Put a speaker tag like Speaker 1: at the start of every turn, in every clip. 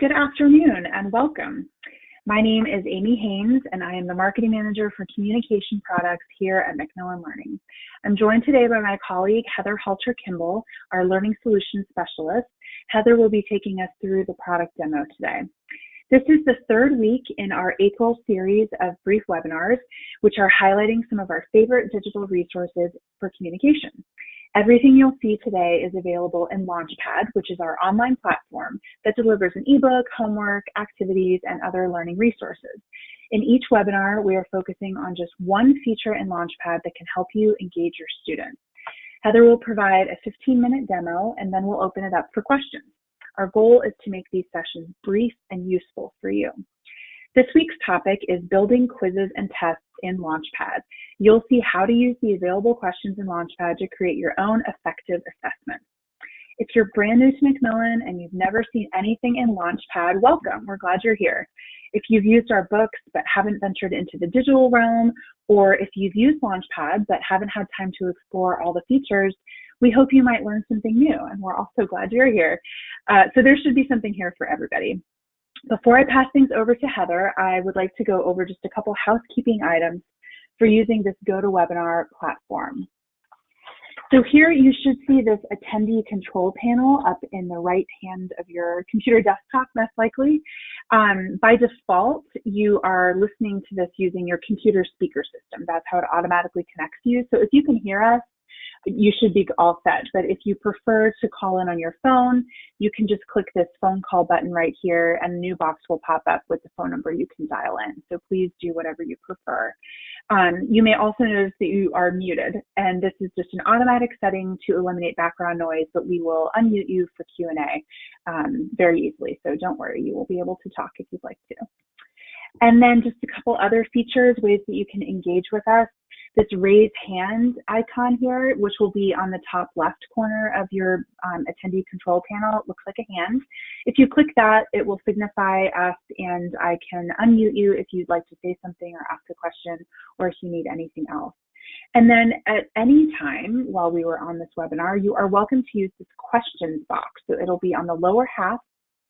Speaker 1: Good afternoon and welcome. My name is Amy Haynes and I am the Marketing Manager for Communication Products here at Macmillan Learning. I'm joined today by my colleague Heather Halter Kimball, our Learning Solutions Specialist. Heather will be taking us through the product demo today. This is the third week in our April series of brief webinars, which are highlighting some of our favorite digital resources for communication. Everything you'll see today is available in LaunchPad, which is our online platform that delivers an ebook, homework, activities, and other learning resources. In each webinar, we are focusing on just one feature in LaunchPad that can help you engage your students. Heather will provide a 15-minute demo, and then we'll open it up for questions. Our goal is to make these sessions brief and useful for you. This week's topic is building quizzes and tests in LaunchPad. You'll see how to use the available questions in LaunchPad to create your own effective assessment. If you're brand new to Macmillan and you've never seen anything in LaunchPad, welcome. We're glad you're here. If you've used our books but haven't ventured into the digital realm, or if you've used LaunchPad but haven't had time to explore all the features, we hope you might learn something new, and we're also glad you're here. So there should be something here for everybody. Before I pass things over to Heather, I would like to go over just a couple housekeeping items for using this GoToWebinar platform. So here you should see this attendee control panel up in the right hand of your computer desktop, most likely. By default, you are listening to this using your computer speaker system. That's how it automatically connects to you. So if you can hear us, you should be all set. But if you prefer to call in on your phone, you can just click this phone call button right here and a new box will pop up with the phone number you can dial in. So please do whatever you prefer. You may also notice that you are muted, and this is just an automatic setting to eliminate background noise, but we will unmute you for Q&A very easily. So don't worry, you will be able to talk if you'd like to. And then just a couple other features, ways that you can engage with us. This raise hand icon here, which will be on the top left corner of your attendee control panel, it looks like a hand. If you click that, it will signify us and I can unmute you if you'd like to say something or ask a question or if you need anything else. And then at any time while we were on this webinar, you are welcome to use this questions box. So it'll be on the lower half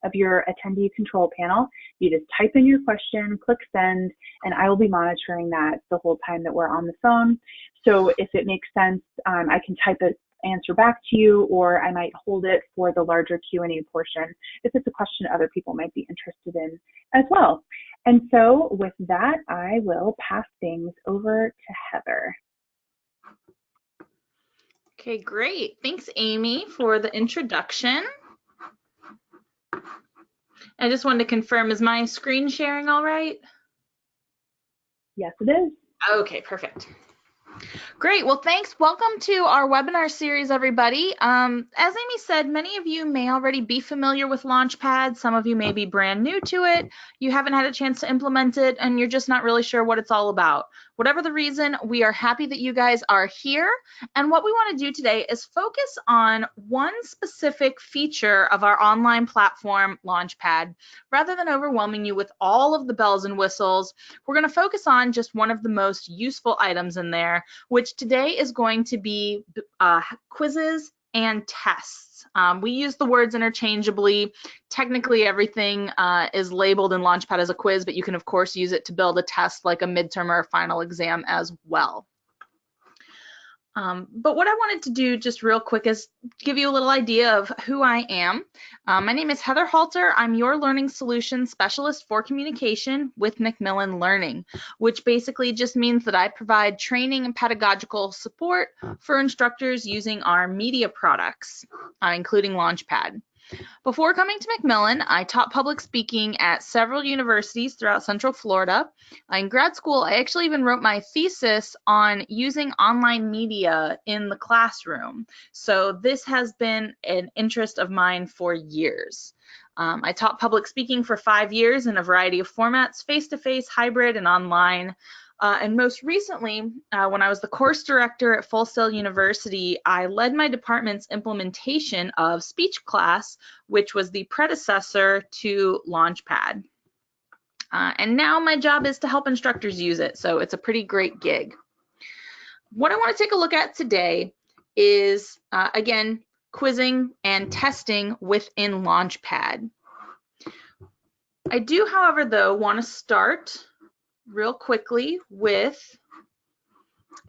Speaker 1: of your attendee control panel. You just type in your question, click send, and I will be monitoring that the whole time that we're on the phone. So if it makes sense, I can type an answer back to you, or I might hold it for the larger Q&A portion if it's a question other people might be interested in as well. And so with that, I will pass things over to Heather.
Speaker 2: Okay, great. Thanks, Amy, for the introduction. I just wanted to confirm, is my screen sharing all right?
Speaker 1: Yes, it is.
Speaker 2: Okay, perfect. Great. Well, thanks. Welcome to our webinar series, everybody. As Amy said, many of you may already be familiar with LaunchPad. Some of you may be brand new to it. You haven't had a chance to implement it, and you're just not really sure what it's all about. Whatever the reason, we are happy that you guys are here. And what we want to do today is focus on one specific feature of our online platform, LaunchPad. Rather than overwhelming you with all of the bells and whistles, we're going to focus on just one of the most useful items in there, which today is going to be quizzes and tests. We use the words interchangeably. Technically, everything is labeled in LaunchPad as a quiz, but you can, of course, use it to build a test like a midterm or a final exam as well. But what I wanted to do just real quick is give you a little idea of who I am. My name is Heather Halter. I'm your Learning Solutions Specialist for Communication with Macmillan Learning, which basically just means that I provide training and pedagogical support for instructors using our media products, including LaunchPad. Before coming to Macmillan, I taught public speaking at several universities throughout Central Florida. In grad school, I actually even wrote my thesis on using online media in the classroom. So this has been an interest of mine for years. I taught public speaking for 5 years in a variety of formats, face-to-face, hybrid, and online. And most recently, when I was the course director at Full Sail University, I led my department's implementation of Speech Class, which was the predecessor to LaunchPad. And now my job is to help instructors use it, so it's a pretty great gig. What I want to take a look at today is, again, quizzing and testing within LaunchPad. I do, however, though, want to start real quickly with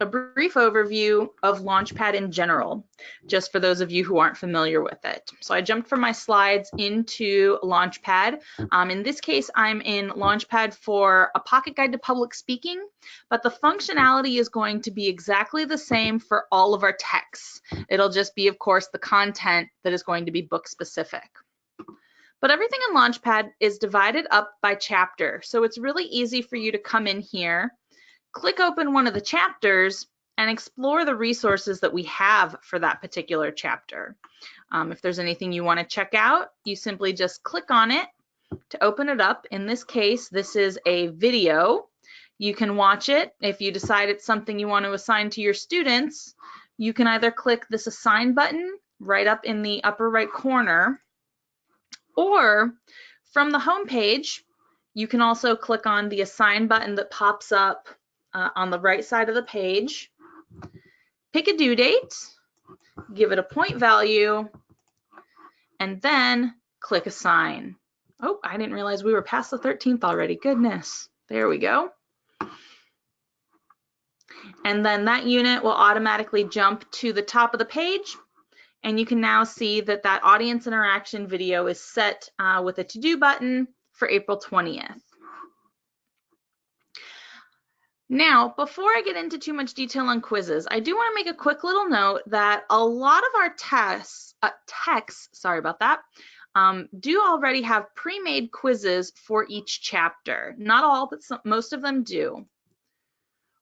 Speaker 2: a brief overview of LaunchPad in general, just for those of you who aren't familiar with it. So I jumped from my slides into LaunchPad. In this case, I'm in LaunchPad for a pocket guide to public speaking, but the functionality is going to be exactly the same for all of our texts. It'll just be, of course, the content that is going to be book specific. But everything in LaunchPad is divided up by chapter. So it's really easy for you to come in here, click open one of the chapters, and explore the resources that we have for that particular chapter. If there's anything you want to check out, you simply just click on it to open it up. In this case, this is a video. You can watch it. If you decide it's something you want to assign to your students, you can either click this assign button right up in the upper right corner, or from the home page, you can also click on the assign button that pops up on the right side of the page, pick a due date, give it a point value, and then click assign. Oh, I didn't realize we were past the 13th already. Goodness. There we go. And then that unit will automatically jump to the top of the page. And you can now see that that audience interaction video is set with a to-do button for April 20th. Now, before I get into too much detail on quizzes, I do want to make a quick little note that a lot of our texts, sorry about that, do already have pre-made quizzes for each chapter. Not all, but most of them do.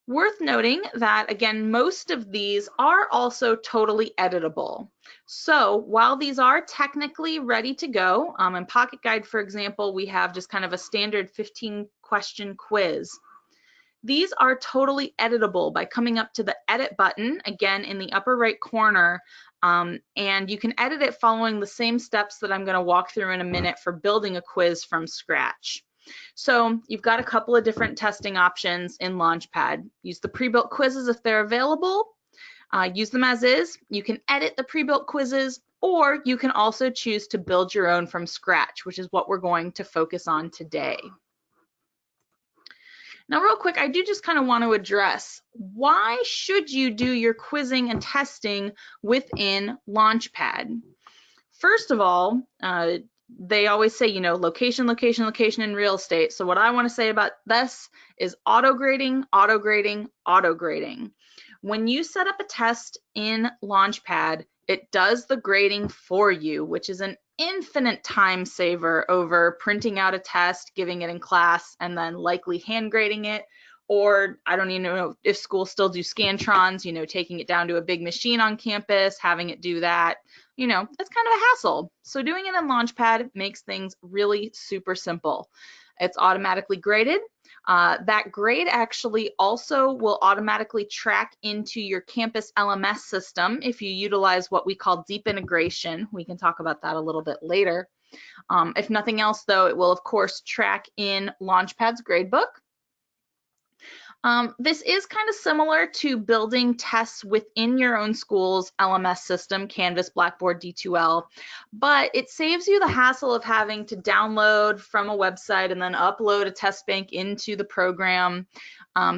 Speaker 2: Worth noting that, again, most of these are also totally editable. So while these are technically ready to go, in Pocket Guide, for example, we have just kind of a standard 15-question quiz. These are totally editable by coming up to the edit button, again, in the upper right corner, and you can edit it following the same steps that I'm going to walk through in a minute for building a quiz from scratch. So you've got a couple of different testing options in LaunchPad. Use the pre-built quizzes if they're available. Use them as is. You can edit the pre-built quizzes, or you can also choose to build your own from scratch, which is what we're going to focus on today. Now, real quick, I do just kind of want to address, why should you do your quizzing and testing within LaunchPad? First of all, they always say, you know, location, location, location in real estate. So what I want to say about this is auto grading, auto grading, auto grading. When you set up a test in LaunchPad, it does the grading for you, which is an infinite time saver over printing out a test, giving it in class, and then likely hand grading it. Or I don't even know if schools still do Scantrons, you know, taking it down to a big machine on campus, having it do that. You know, it's kind of a hassle. So doing it in LaunchPad makes things really super simple. It's automatically graded. That grade actually also will automatically track into your campus LMS system if you utilize what we call deep integration. We can talk about that a little bit later. If nothing else, though, it will, of course, track in LaunchPad's gradebook. This is kind of similar to building tests within your own school's LMS system, Canvas, Blackboard, D2L, but it saves you the hassle of having to download from a website and then upload a test bank into the program.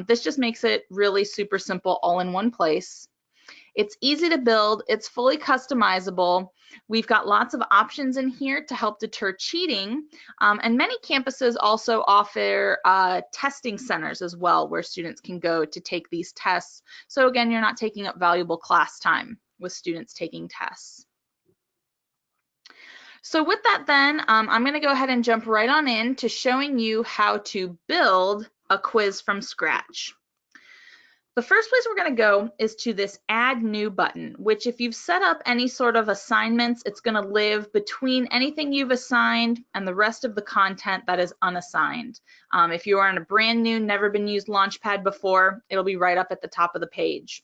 Speaker 2: This just makes it really super simple all in one place. It's easy to build, it's fully customizable. We've got lots of options in here to help deter cheating, and many campuses also offer testing centers as well, where students can go to take these tests. So again, you're not taking up valuable class time with students taking tests. So with that then, I'm going to go ahead and jump right on in to showing you how to build a quiz from scratch. The first place we're going to go is to this Add New button, which if you've set up any sort of assignments, it's going to live between anything you've assigned and the rest of the content that is unassigned. If you are on a brand new, never been used LaunchPad before, it'll be right up at the top of the page.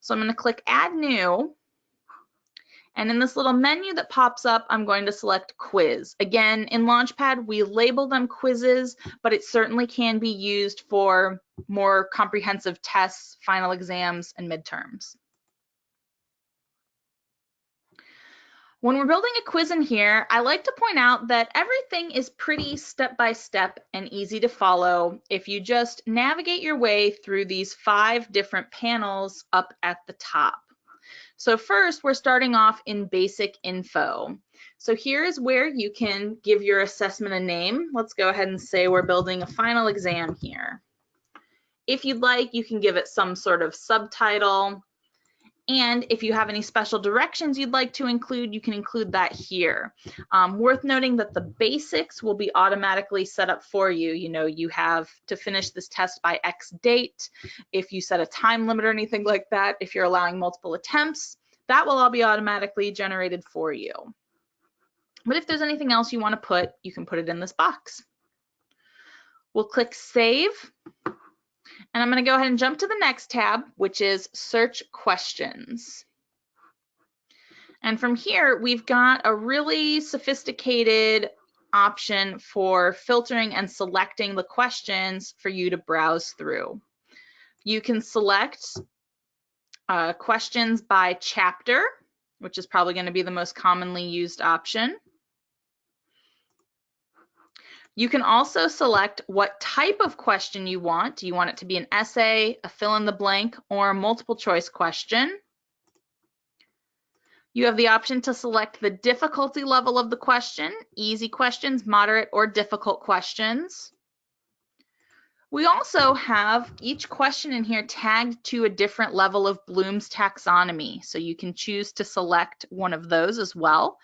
Speaker 2: So I'm going to click Add New. And in this little menu that pops up, I'm going to select Quiz. Again, in LaunchPad, we label them quizzes, but it certainly can be used for more comprehensive tests, final exams, and midterms. When we're building a quiz in here, I like to point out that everything is pretty step-by-step and easy to follow if you just navigate your way through these 5 different panels up at the top. So first, we're starting off in basic info. So here is where you can give your assessment a name. Let's go ahead and say we're building a final exam here. If you'd like, you can give it some sort of subtitle. And if you have any special directions you'd like to include, you can include that here. Worth noting that the basics will be automatically set up for you. You know, you have to finish this test by X date. If you set a time limit or anything like that, if you're allowing multiple attempts, that will all be automatically generated for you. But if there's anything else you want to put, you can put it in this box. We'll click Save. And I'm going to go ahead and jump to the next tab, which is Search Questions. And from here, we've got a really sophisticated option for filtering and selecting the questions for you to browse through. You can select questions by chapter, which is probably going to be the most commonly used option. You can also select what type of question you want. Do you want it to be an essay, a fill in the blank, or a multiple choice question? You have the option to select the difficulty level of the question, easy questions, moderate, or difficult questions. We also have each question in here tagged to a different level of Bloom's taxonomy, so you can choose to select one of those as well.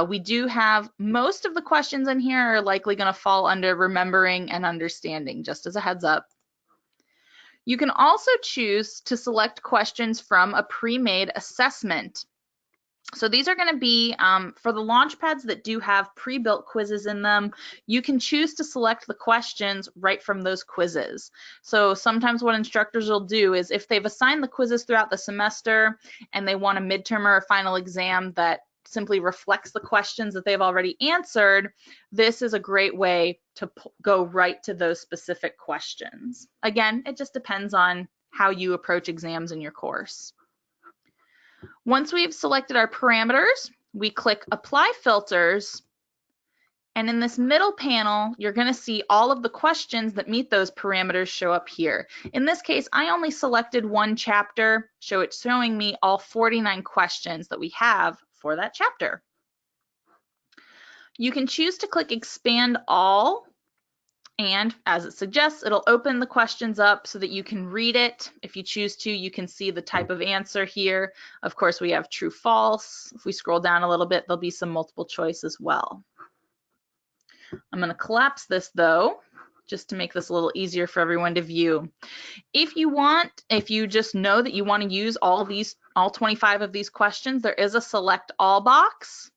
Speaker 2: We do have most of the questions in here are likely going to fall under remembering and understanding, just as a heads up. You can also choose to select questions from a pre-made assessment. So these are going to be for the LaunchPads that do have pre-built quizzes in them. You can choose to select the questions right from those quizzes. So sometimes what instructors will do is if they've assigned the quizzes throughout the semester and they want a midterm or a final exam that simply reflects the questions that they've already answered, this is a great way to go right to those specific questions. Again, it just depends on how you approach exams in your course. Once we've selected our parameters, we click Apply Filters, and in this middle panel, you're going to see all of the questions that meet those parameters show up here. In this case, I only selected one chapter, so it's showing me all 49 questions that we have for that chapter. You can choose to click Expand All, and as it suggests, it'll open the questions up so that you can read it. If you choose to, you can see the type of answer here. Of course, we have true, false. If we scroll down a little bit, there'll be some multiple choice as well. I'm going to collapse this though, just to make this a little easier for everyone to view. If you just know that you want to use all 25 of these questions, there is a Select All box.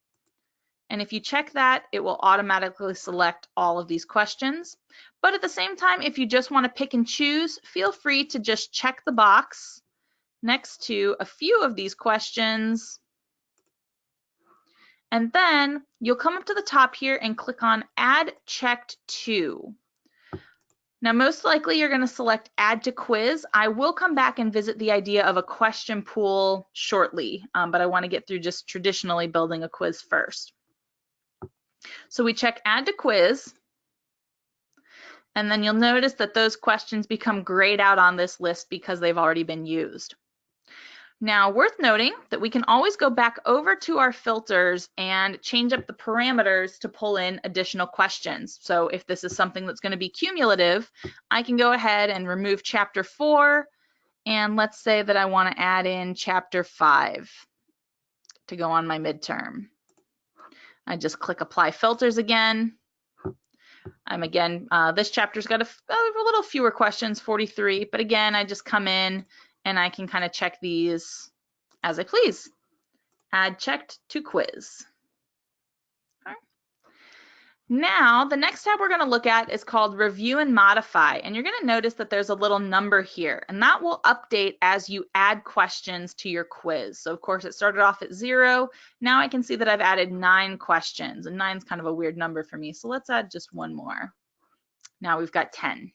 Speaker 2: And if you check that, it will automatically select all of these questions. But at the same time, if you just want to pick and choose, feel free to just check the box next to a few of these questions. And then you'll come up to the top here and click on Add Checked To. Now, most likely you're going to select Add to Quiz. I will come back and visit the idea of a question pool shortly, but I want to get through just traditionally building a quiz first. So we check Add to Quiz, and then you'll notice that those questions become grayed out on this list because they've already been used. Now, worth noting that we can always go back over to our filters and change up the parameters to pull in additional questions. So if this is something that's going to be cumulative, I can go ahead and remove Chapter 4, and let's say that I want to add in Chapter 5 to go on my midterm. I just click Apply Filters again. This chapter's got a little fewer questions, 43, but again, I just come in and I can kind of check these as I please. Add Checked to Quiz. Okay. Now, the next tab we're going to look at is called Review and Modify, and you're going to notice that there's a little number here, and that will update as you add questions to your quiz. So, of course, it started off at 0. Now I can see that I've added 9 questions, and 9 is kind of a weird number for me, so let's add just one more. Now we've got 10.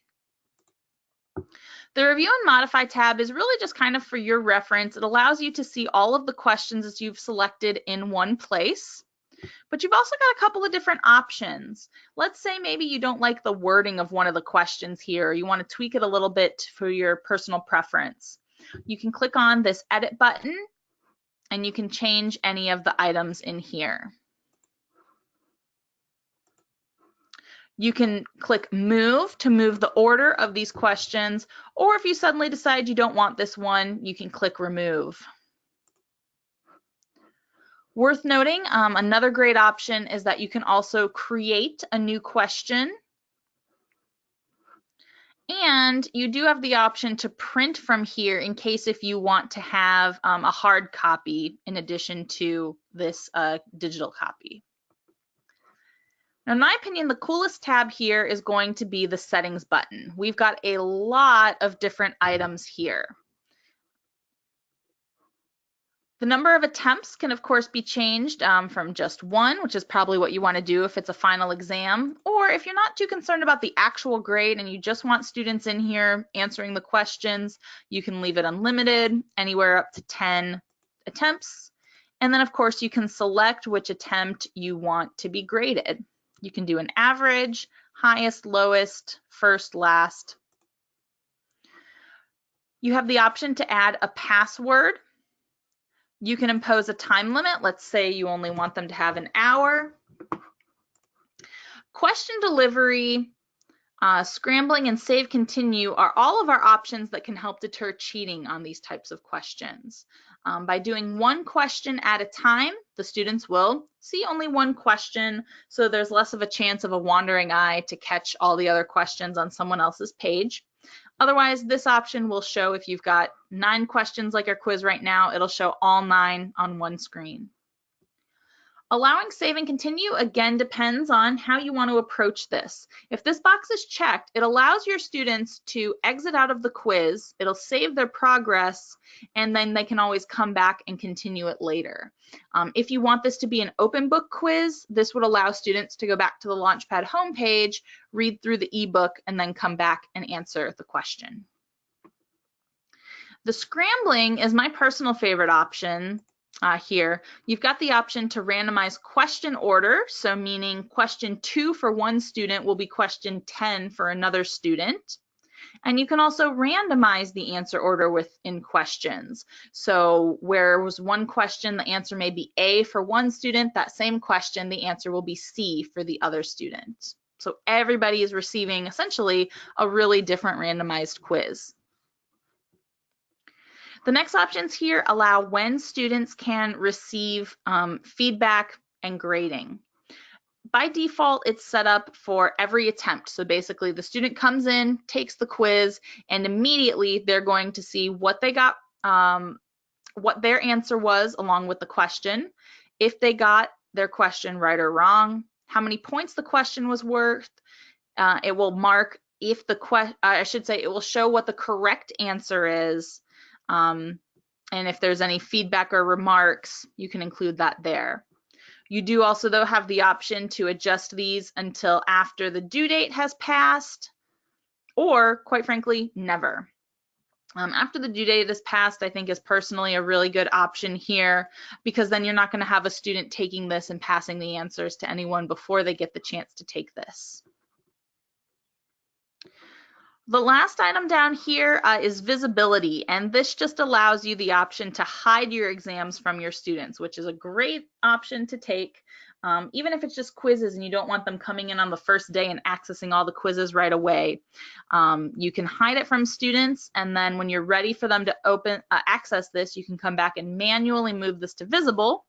Speaker 2: The Review and Modify tab is really just kind of for your reference. It allows you to see all of the questions that you've selected in one place. But you've also got a couple of different options. Let's say maybe you don't like the wording of one of the questions here. You want to tweak it a little bit for your personal preference. You can click on this edit button and you can change any of the items in here. You can click move to move the order of these questions, or if you suddenly decide you don't want this one, you can click remove. Worth noting, another great option is that you can also create a new question. And you do have the option to print from here in case if you want to have a hard copy in addition to this digital copy. Now, in my opinion, the coolest tab here is going to be the settings button. We've got a lot of different items here. The number of attempts can, of course, be changed from just one, which is probably what you want to do if it's a final exam, or if you're not too concerned about the actual grade and you just want students in here answering the questions, you can leave it unlimited, anywhere up to 10 attempts. And then, of course, you can select which attempt you want to be graded. You can do an average, highest, lowest, first, last. You have the option to add a password. You can impose a time limit. Let's say you only want them to have an hour. Question delivery, scrambling, and save continue are all of our options that can help deter cheating on these types of questions. By doing one question at a time, the students will see only one question, so there's less of a chance of a wandering eye to catch all the other questions on someone else's page. Otherwise, this option will show if you've got 9 questions like our quiz right now, it'll show all 9 on one screen. Allowing save and continue, again, depends on how you want to approach this. If this box is checked, it allows your students to exit out of the quiz, it'll save their progress, and then they can always come back and continue it later. If you want this to be an open book quiz, this would allow students to go back to the LaunchPad homepage, read through the ebook, and then come back and answer the question. The scrambling is my personal favorite option. Here, you've got the option to randomize question order, so meaning question 2 for one student will be question 10 for another student. And you can also randomize the answer order within questions. So where was one question, the answer may be A for one student, that same question, the answer will be C for the other student. So everybody is receiving essentially a really different randomized quiz. The next options here allow when students can receive feedback and grading. By default, it's set up for every attempt. So basically the student comes in, takes the quiz, and immediately they're going to see what they got, what their answer was along with the question, if they got their question right or wrong, how many points the question was worth. It will mark if the it will show what the correct answer is. And if there's any feedback or remarks, you can include that there. You do also, though, have the option to adjust these until after the due date has passed, or quite frankly, never. After the due date is passed, I think is personally a really good option here, because then you're not going to have a student taking this and passing the answers to anyone before they get the chance to take this. The last item down here is visibility, and this just allows you the option to hide your exams from your students, which is a great option to take. Even if it's just quizzes and you don't want them coming in on the first day and accessing all the quizzes right away. You can hide it from students, and then when you're ready for them to access this, you can come back and manually move this to visible.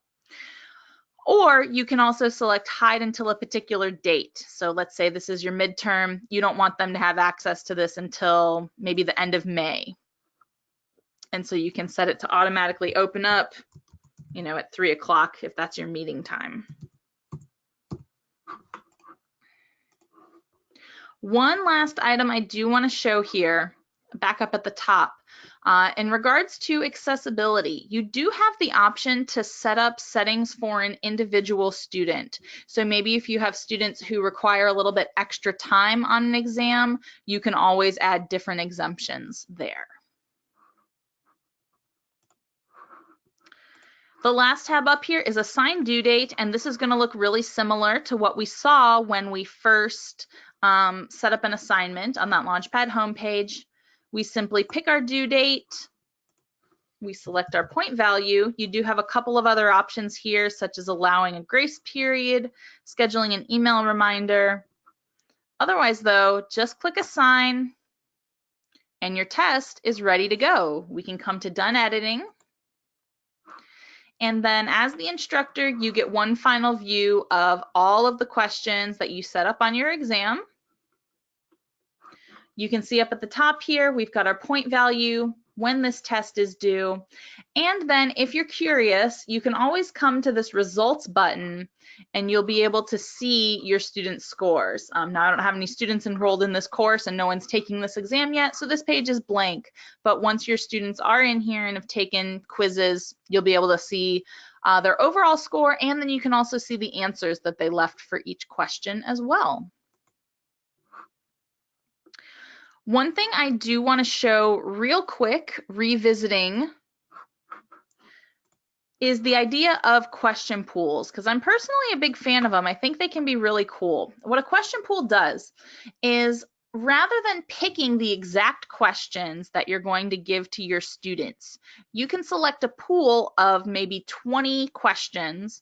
Speaker 2: Or you can also select hide until a particular date. So let's say this is your midterm. You don't want them to have access to this until maybe the end of May. And so you can set it to automatically open up, you know, at 3 o'clock if that's your meeting time. One last item I do want to show here, back up at the top. In regards to accessibility, you do have the option to set up settings for an individual student. So maybe if you have students who require a little bit extra time on an exam, you can always add different exemptions there. The last tab up here is assign due date, and this is going to look really similar to what we saw when we first set up an assignment on that LaunchPad homepage. We simply pick our due date, we select our point value. You do have a couple of other options here, such as allowing a grace period, scheduling an email reminder. Otherwise though, just click assign and your test is ready to go. We can come to done editing. And then as the instructor, you get one final view of all of the questions that you set up on your exam. You can see up at the top here, we've got our point value, when this test is due. And then if you're curious, you can always come to this results button and you'll be able to see your student scores. Now I don't have any students enrolled in this course and no one's taking this exam yet, so this page is blank. But once your students are in here and have taken quizzes, you'll be able to see their overall score, and then you can also see the answers that they left for each question as well. One thing I do want to show real quick, revisiting, is the idea of question pools, because I'm personally a big fan of them. I think they can be really cool. What a question pool does is, rather than picking the exact questions that you're going to give to your students, you can select a pool of maybe 20 questions,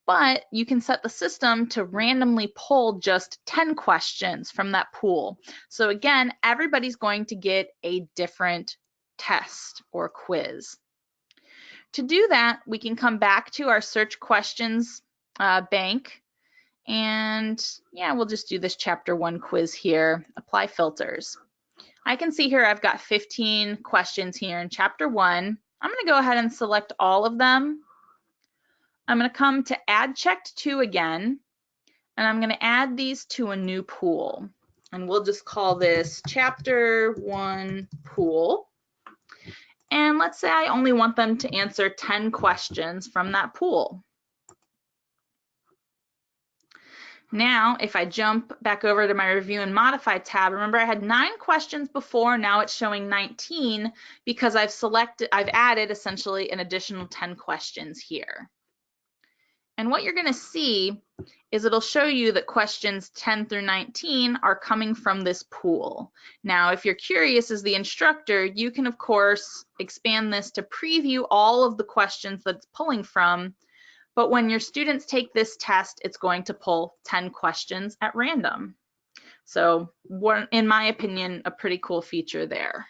Speaker 2: but you can set the system to randomly pull just 10 questions from that pool. So again, everybody's going to get a different test or quiz. To do that, we can come back to our search questions bank, and yeah, we'll just do this chapter 1 quiz here, apply filters. I can see here I've got 15 questions here in chapter 1. I'm going to go ahead and select all of them. I'm going to come to add checked to again, and I'm going to add these to a new pool. And we'll just call this chapter 1 pool. And let's say I only want them to answer 10 questions from that pool. Now, if I jump back over to my review and modify tab, remember I had 9 questions before, now it's showing 19 because I've added essentially an additional 10 questions here. And what you're going to see is it'll show you that questions 10 through 19 are coming from this pool. Now, if you're curious as the instructor, you can of course expand this to preview all of the questions that it's pulling from. But when your students take this test, it's going to pull 10 questions at random. So, in my opinion, a pretty cool feature there.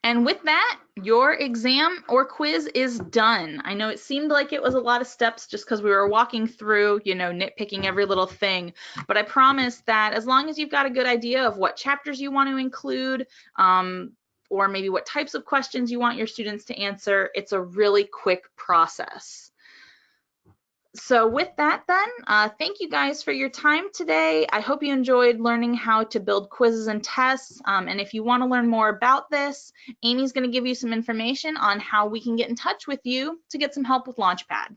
Speaker 2: And with that, your exam or quiz is done. I know it seemed like it was a lot of steps just because we were walking through, nitpicking every little thing, but I promise that as long as you've got a good idea of what chapters you want to include, or maybe what types of questions you want your students to answer, it's a really quick process. So with that then, thank you guys for your time today. I hope you enjoyed learning how to build quizzes and tests. And if you want to learn more about this, Amy's going to give you some information on how we can get in touch with you to get some help with LaunchPad.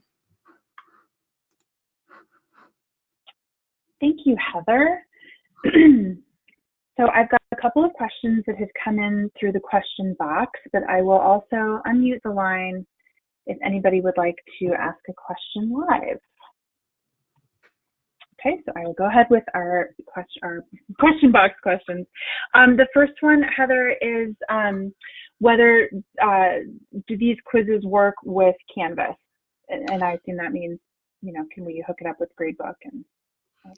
Speaker 1: Thank you, Heather. So I've got a couple of questions that have come in through the question box, but I will also unmute the line if anybody would like to ask a question live. Okay, so I will go ahead with our question box questions. The first one, Heather, is whether do these quizzes work with Canvas? And I assume that means, can we hook it up with Gradebook? And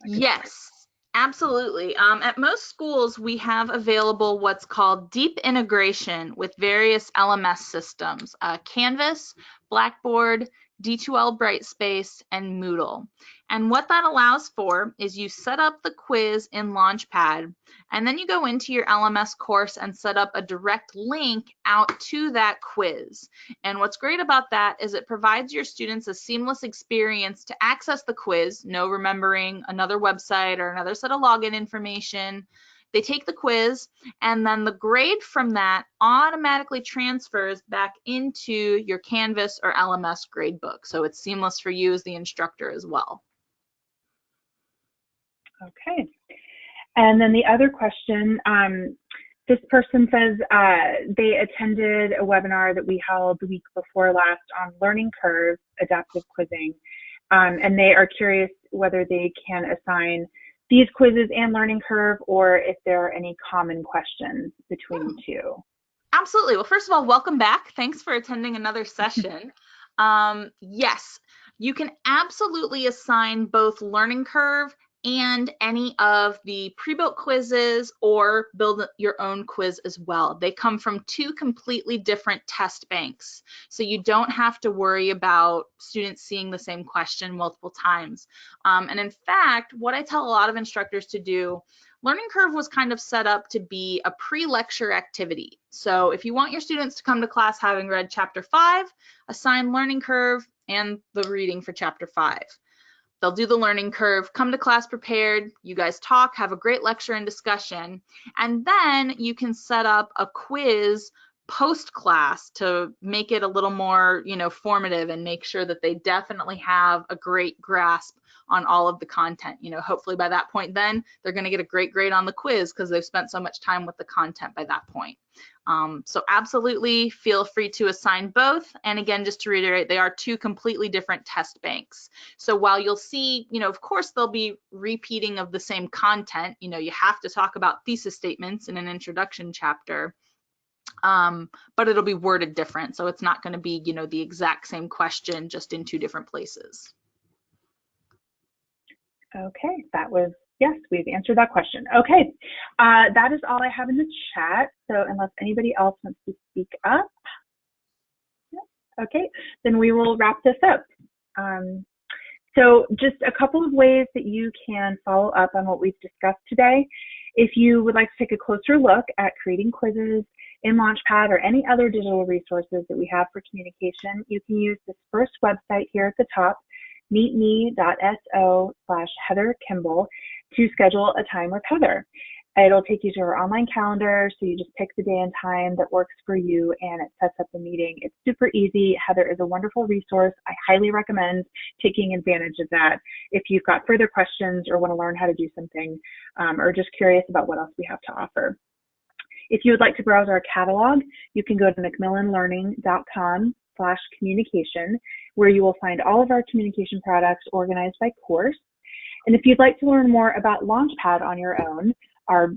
Speaker 2: yes. Absolutely. At most schools, we have available what's called deep integration with various LMS systems, Canvas, Blackboard, D2L Brightspace, and Moodle. And what that allows for is you set up the quiz in LaunchPad, and then you go into your LMS course and set up a direct link out to that quiz. And what's great about that is it provides your students a seamless experience to access the quiz, no remembering another website or another set of login information. They take the quiz, and then the grade from that automatically transfers back into your Canvas or LMS gradebook. So it's seamless for you as the instructor as well.
Speaker 1: Okay. And then the other question, this person says they attended a webinar that we held the week before last on learning curve adaptive quizzing, and they are curious whether they can assign these quizzes and learning curve, or if there are any common questions between the two.
Speaker 2: Absolutely. Well, first of all, welcome back. Thanks for attending another session. Yes, you can absolutely assign both learning curve and any of the pre-built quizzes, or build your own quiz as well. They come from two completely different test banks, so you don't have to worry about students seeing the same question multiple times. And in fact, what I tell a lot of instructors to do, Learning Curve was kind of set up to be a pre-lecture activity. So if you want your students to come to class having read Chapter 5, assign Learning Curve and the reading for Chapter 5. They'll do the learning curve, come to class prepared, you guys talk, have a great lecture and discussion, and then you can set up a quiz post-class to make it a little more, formative, and make sure that they definitely have a great grasp on all of the content. Hopefully by that point then, they're going to get a great grade on the quiz because they've spent so much time with the content by that point. So absolutely feel free to assign both. And again, just to reiterate, they are two completely different test banks. So while you'll see, of course, there'll be repeating of the same content. You have to talk about thesis statements in an introduction chapter, but it'll be worded different. So it's not going to be, the exact same question, just in two different places.
Speaker 1: Okay, yes, we've answered that question. Okay, that is all I have in the chat. So unless anybody else wants to speak up, okay, then we will wrap this up. So just a couple of ways that you can follow up on what we've discussed today. If you would like to take a closer look at creating quizzes in LaunchPad or any other digital resources that we have for communication, you can use this first website here at the top, meetme.so/Heather Kimball, to schedule a time with Heather. It'll take you to her online calendar, so you just pick the day and time that works for you, and it sets up the meeting. It's super easy. Heather is a wonderful resource. I highly recommend taking advantage of that if you've got further questions or want to learn how to do something, or just curious about what else we have to offer. If you would like to browse our catalog, you can go to macmillanlearning.com/communication, where you will find all of our communication products organized by course. And if you'd like to learn more about LaunchPad on your own, our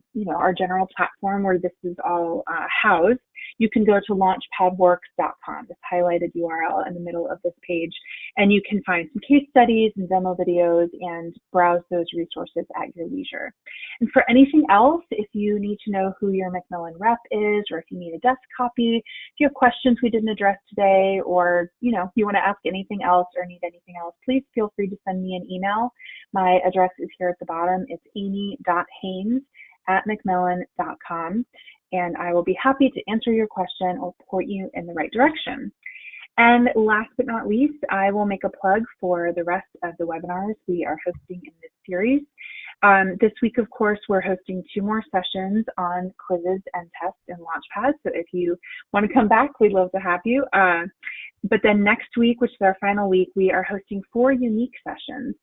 Speaker 1: general platform where this is all housed, you can go to launchpadworks.com, this highlighted URL in the middle of this page, and you can find some case studies and demo videos and browse those resources at your leisure. And for anything else, if you need to know who your Macmillan rep is, or if you need a desk copy, if you have questions we didn't address today, or you want to ask anything else or need anything else, please feel free to send me an email. My address is here at the bottom. It's amy.haynes@macmillan.com, and I will be happy to answer your question or point you in the right direction. And last but not least, I will make a plug for the rest of the webinars we are hosting in this series. This week, of course, we're hosting 2 more sessions on quizzes and tests in LaunchPad. So if you want to come back, we'd love to have you. But then next week, which is our final week, we are hosting 4 unique sessions.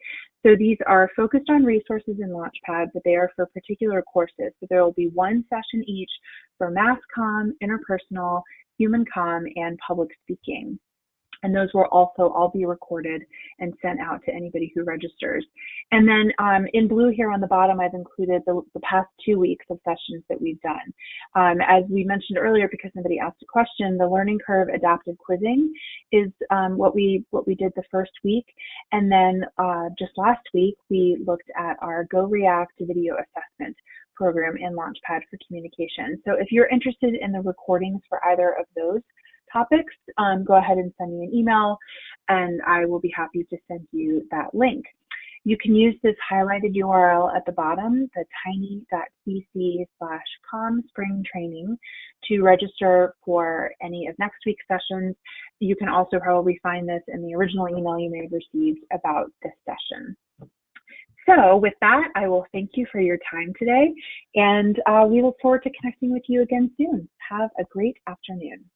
Speaker 1: So these are focused on resources in LaunchPad, but they are for particular courses. So there will be 1 session each for mass comm, interpersonal, human comm, and public speaking. And those will also all be recorded and sent out to anybody who registers. And then in blue here on the bottom, I've included the past 2 weeks of sessions that we've done. As we mentioned earlier, because somebody asked a question, the Learning Curve Adaptive Quizzing is what we did the first week. And then just last week, we looked at our Go React video assessment program in LaunchPad for communication. So if you're interested in the recordings for either of those topics, go ahead and send me an email. and I will be happy to send you that link. You can use this highlighted URL at the bottom, the tiny.cc/comspringtraining, to register for any of next week's sessions. You can also probably find this in the original email you may have received about this session. So with that, I will thank you for your time today, and we look forward to connecting with you again soon. Have a great afternoon.